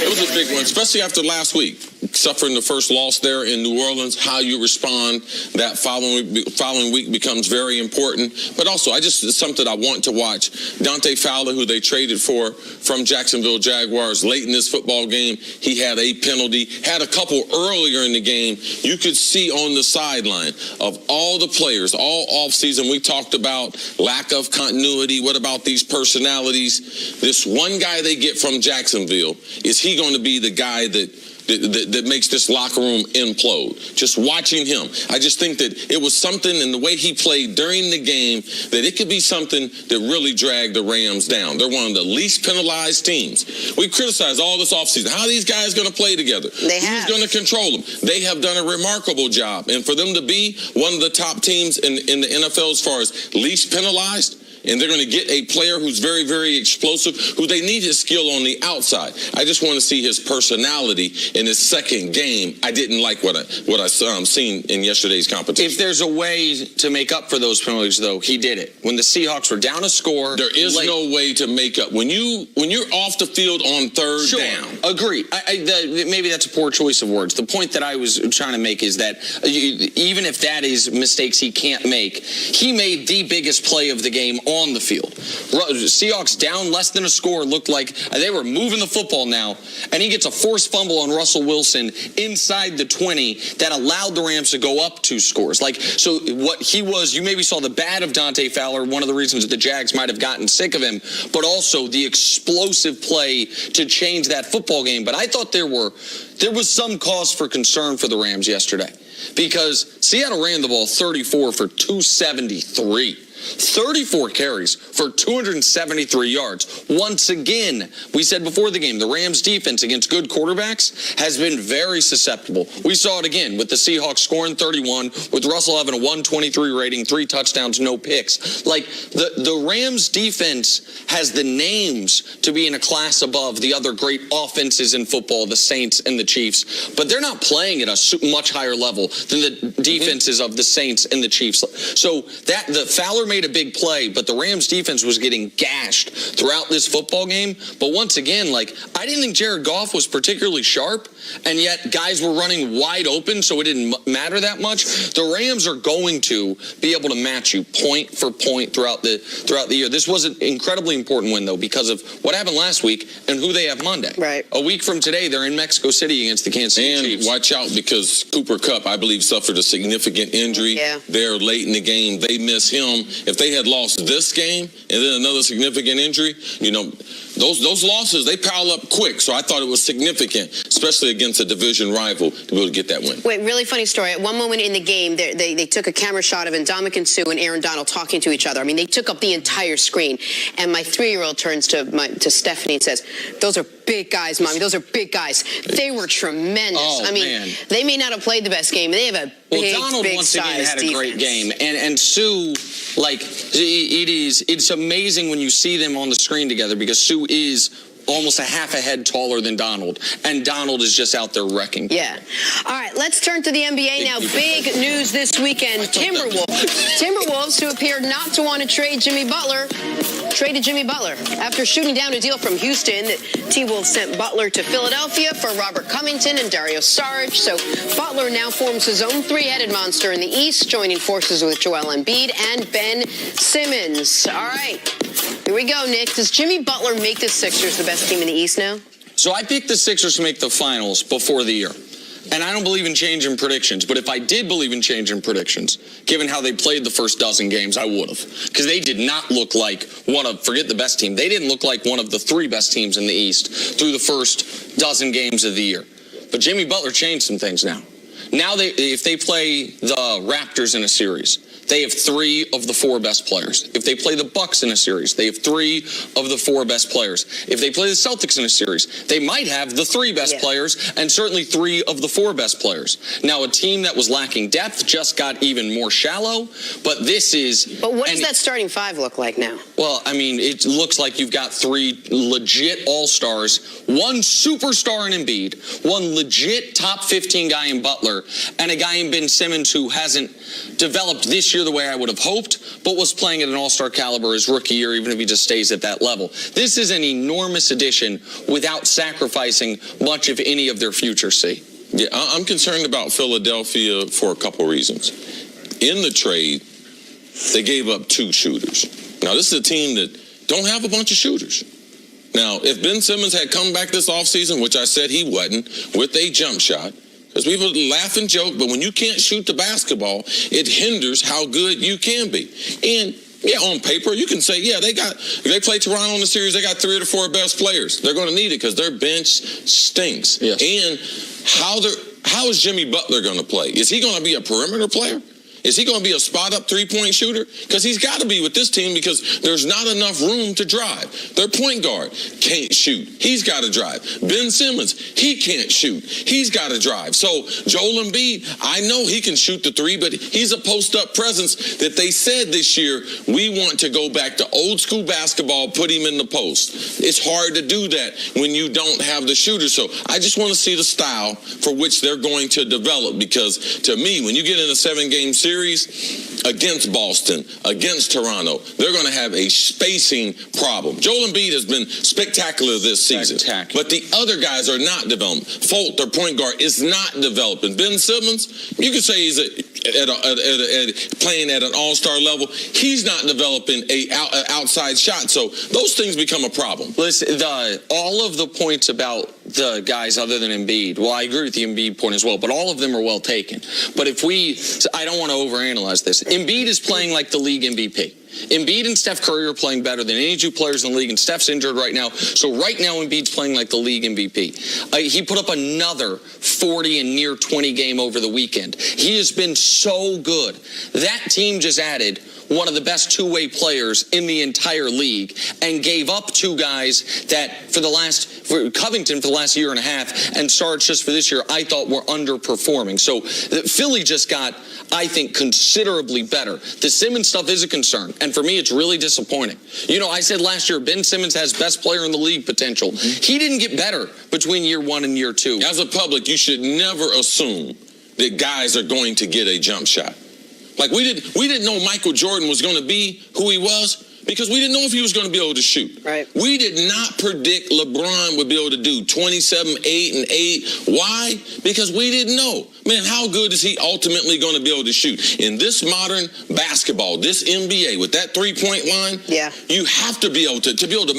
It was a big one, especially after last week. Suffering the first loss there in New Orleans, how you respond that following week becomes very important. But also, it's something I want to watch. Dante Fowler, who they traded for from Jacksonville Jaguars late in this football game, he had a penalty, had a couple earlier in the game. You could see on the sideline of all the players, all offseason, we talked about lack of continuity. What about these personalities? This one guy they get from Jacksonville, is he going to be the guy that makes this locker room implode? Just watching him, I just think that it was something in the way he played during the game that it could be something that really dragged the Rams down. They're one of the least penalized teams. We criticized all this offseason. How are these guys going to play together? Who's going to control them? They have done a remarkable job. And for them to be one of the top teams in the NFL as far as least penalized, and they're going to get a player who's very, very explosive, who they need his skill on the outside. I just want to see his personality in his second game. I didn't like what I seen in yesterday's competition. If there's a way to make up for those penalties, though, he did it. When the Seahawks were down a score, there is no way to make up. When you're off the field on third down. Agree. Maybe that's a poor choice of words. The point that I was trying to make is that even if that is mistakes he can't make, he made the biggest play of the game on the field. Seahawks down less than a score, looked like they were moving the football now, and he gets a forced fumble on Russell Wilson inside the 20 that allowed the Rams to go up 2 scores. So what he was, you maybe saw the bad of Dante Fowler, one of the reasons that the Jags might have gotten sick of him, but also the explosive play to change that football game. But I thought there was some cause for concern for the Rams yesterday, because Seattle ran the ball 34 for 273. 34 carries for 273 yards. Once again, we said before the game, the Rams defense against good quarterbacks has been very susceptible. We saw it again with the Seahawks scoring 31, with Russell having a 123 rating, 3 touchdowns, no picks. The Rams defense has the names to be in a class above the other great offenses in football, the Saints and the Chiefs, but they're not playing at a much higher level than the defenses of the Saints and the Chiefs. So that the Fowler made a big play, but the Rams defense was getting gashed throughout this football game. But once again, I didn't think Jared Goff was particularly sharp, and yet guys were running wide open, so it didn't matter that much. The Rams are going to be able to match you point for point throughout the year. This was an incredibly important win, though, because of what happened last week and who they have Monday. Right. A week from today, they're in Mexico City against the Kansas City Chiefs. And watch out, because Cooper Kupp, I believe, suffered a significant injury there late in the game. They miss him. If they had lost this game and then another significant injury, those losses, they pile up quick. So I thought it was significant, especially against a division rival, to be able to get that win. Wait, really funny story. At one moment in the game, they took a camera shot of Ndamukong Suh and Aaron Donald talking to each other. I mean, they took up the entire screen. And my 3-year-old turns to Stephanie and says, "Those are big guys, Mommy. Those are big guys." They were tremendous. Oh, man. They may not have played the best game, but they have a Donald once again had a great game, and Suh, it's amazing when you see them on the screen together, because Suh is almost a half a head taller than Donald, and Donald is just out there wrecking. Yeah. All right, let's turn to the NBA now. Big news this weekend. Timberwolves, who appeared not to want to trade Jimmy Butler, traded Jimmy Butler. After shooting down a deal from Houston, the T-Wolves sent Butler to Philadelphia for Robert Covington and Dario Saric. So Butler now forms his own 3-headed monster in the East, joining forces with Joel Embiid and Ben Simmons. All right. Here we go, Nick. Does Jimmy Butler make the Sixers the best team in the East now? So I picked the Sixers to make the finals before the year. And I don't believe in changing predictions. But if I did believe in changing predictions, given how they played the first dozen games, I would have. Because they did not look like forget the best team. They didn't look like one of the 3 best teams in the East through the first dozen games of the year. But Jimmy Butler changed some things now. Now, if they play the Raptors in a series, they have 3 of the 4 best players. If they play the Bucks in a series, they have 3 of the 4 best players. If they play the Celtics in a series, they might have the 3 best players and certainly 3 of the 4 best players. Now, a team that was lacking depth just got even more shallow, but this is... But what does that starting 5 look like now? Well, I mean, it looks like you've got 3 legit all-stars, 1 superstar in Embiid, 1 legit top 15 guy in Butler, and a guy in Ben Simmons who hasn't developed this year year the way I would have hoped, but was playing at an all-star caliber his rookie year, even if he just stays at that level. This is an enormous addition without sacrificing much of any of their future, see. Yeah, I'm concerned about Philadelphia for a couple reasons. In the trade, they gave up 2 shooters. Now, this is a team that don't have a bunch of shooters. Now, if Ben Simmons had come back this offseason, which I said he wasn't, with a jump shot, because people laugh and joke, but when you can't shoot the basketball, it hinders how good you can be. And yeah, on paper, you can say, yeah, they play Toronto in the series, they got 3 of the 4 best players. They're going to need it because their bench stinks. Yes. And how is Jimmy Butler going to play? Is he going to be a perimeter player? Is he going to be a spot-up three-point shooter? Because he's got to be with this team because there's not enough room to drive. Their point guard can't shoot. He's got to drive. Ben Simmons, he can't shoot. He's got to drive. So Joel Embiid, I know he can shoot the 3, but he's a post-up presence that they said this year, we want to go back to old-school basketball, put him in the post. It's hard to do that when you don't have the shooter. So I just want to see the style for which they're going to develop because, to me, when you get in a 7-game series, against Boston, against Toronto, they're going to have a spacing problem. Joel Embiid has been spectacular this season, but the other guys are not developing. Fultz, their point guard, is not developing. Ben Simmons, you could say he's playing at an all-star level. He's not developing an outside shot, so those things become a problem. Listen, all of the points about the guys other than Embiid, well, I agree with the Embiid point as well, but all of them are well taken. But I don't want to overanalyze this. Embiid is playing like the league MVP. Embiid and Steph Curry are playing better than any 2 players in the league, and Steph's injured right now. So right now, Embiid's playing like the league MVP. He put up another 40 and near 20 game over the weekend. He has been so good. That team just added one of the best 2-way players in the entire league and gave up 2 guys that for Covington for the last year and a half and Sarge just for this year, I thought were underperforming. So Philly just got, I think, considerably better. The Simmons stuff is a concern. And for me, it's really disappointing. You know, I said last year, Ben Simmons has best player in the league potential. He didn't get better between year 1 and year 2. As a public, you should never assume that guys are going to get a jump shot. Like we didn't know Michael Jordan was going to be who he was because we didn't know if he was going to be able to shoot. Right. We did not predict LeBron would be able to do 27, 8, and 8. Why? Because we didn't know. Man, how good is he ultimately going to be able to shoot? In this modern basketball, this NBA, with that three-point line, you have to be able to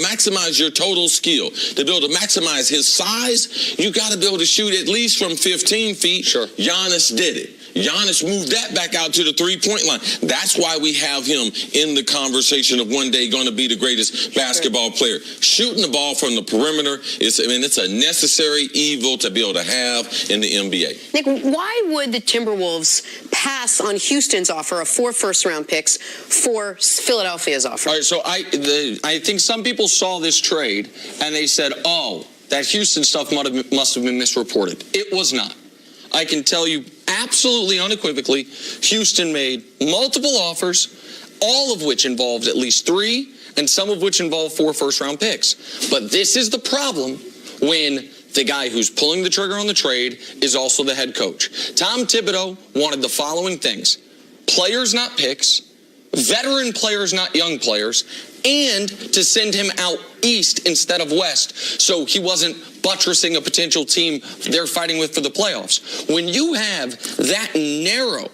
maximize your total skill, to be able to maximize his size, you got to be able to shoot at least from 15 feet. Sure. Giannis did it. Giannis moved that back out to the three-point line. That's why we have him in the conversation of one day going to be the greatest basketball player. Shooting the ball from the perimeter, it's a necessary evil to be able to have in the NBA. Nick, why would the Timberwolves pass on Houston's offer of 4 first-round picks for Philadelphia's offer? All right, so I think some people saw this trade and they said, oh, that Houston stuff must have been misreported. It was not. I can tell you absolutely unequivocally, Houston made multiple offers, all of which involved at least 3, and some of which involved 4 first-round picks. But this is the problem when the guy who's pulling the trigger on the trade is also the head coach. Tom Thibodeau wanted the following things: players, not picks, veteran players, not young players, and to send him out east instead of west so he wasn't buttressing a potential team they're fighting with for the playoffs. When you have that narrow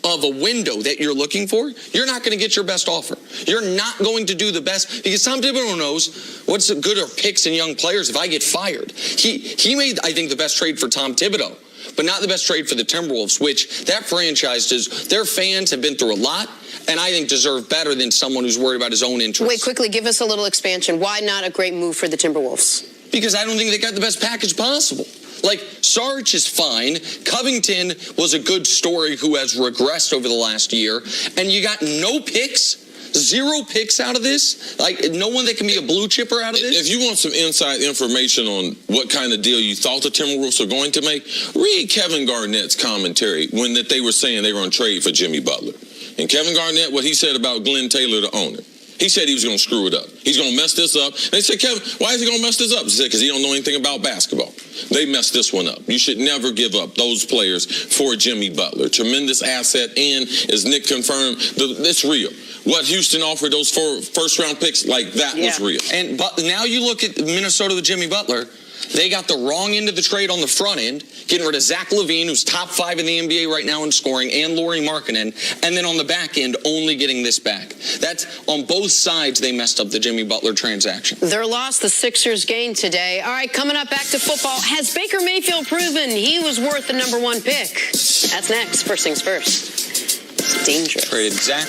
of a window that you're looking for, you're not going to get your best offer. You're not going to do the best because Tom Thibodeau knows what's good are picks and young players if I get fired. He made, I think, the best trade for Tom Thibodeau, but not the best trade for the Timberwolves, which that franchise does. Their fans have been through a lot, and I think deserve better than someone who's worried about his own interests. Wait, quickly, give us a little expansion. Why not a great move for the Timberwolves? Because I don't think they got the best package possible. Like, Sarge is fine. Covington was a good story who has regressed over the last year. And you got no picks? 0 picks out of this? Like, no one that can be a blue chipper out of this? If you want some inside information on what kind of deal you thought the Timberwolves were going to make, read Kevin Garnett's commentary when they were saying they were going to trade for Jimmy Butler. And Kevin Garnett, what he said about Glenn Taylor, the owner. He said he was going to screw it up. He's going to mess this up. They said, Kevin, why is he going to mess this up? He said, because he don't know anything about basketball. they messed this one up. You should never give up those players for Jimmy Butler. Tremendous asset, and as Nick confirmed, it's real. What Houston offered those 4 first-round picks, like that was real. And now you look at Minnesota with Jimmy Butler. They got the wrong end of the trade on the front end, getting rid of Zach LaVine, who's top 5 in the NBA right now in scoring, and Lauri Markkanen, and then on the back end, only getting this back. That's on both sides. They messed up the Jimmy Butler transaction. Their loss, the Sixers gained today. All right, coming up, back to football. Has Baker Mayfield proven he was worth the #1 pick? That's next. First things first. It's dangerous. Traded Zach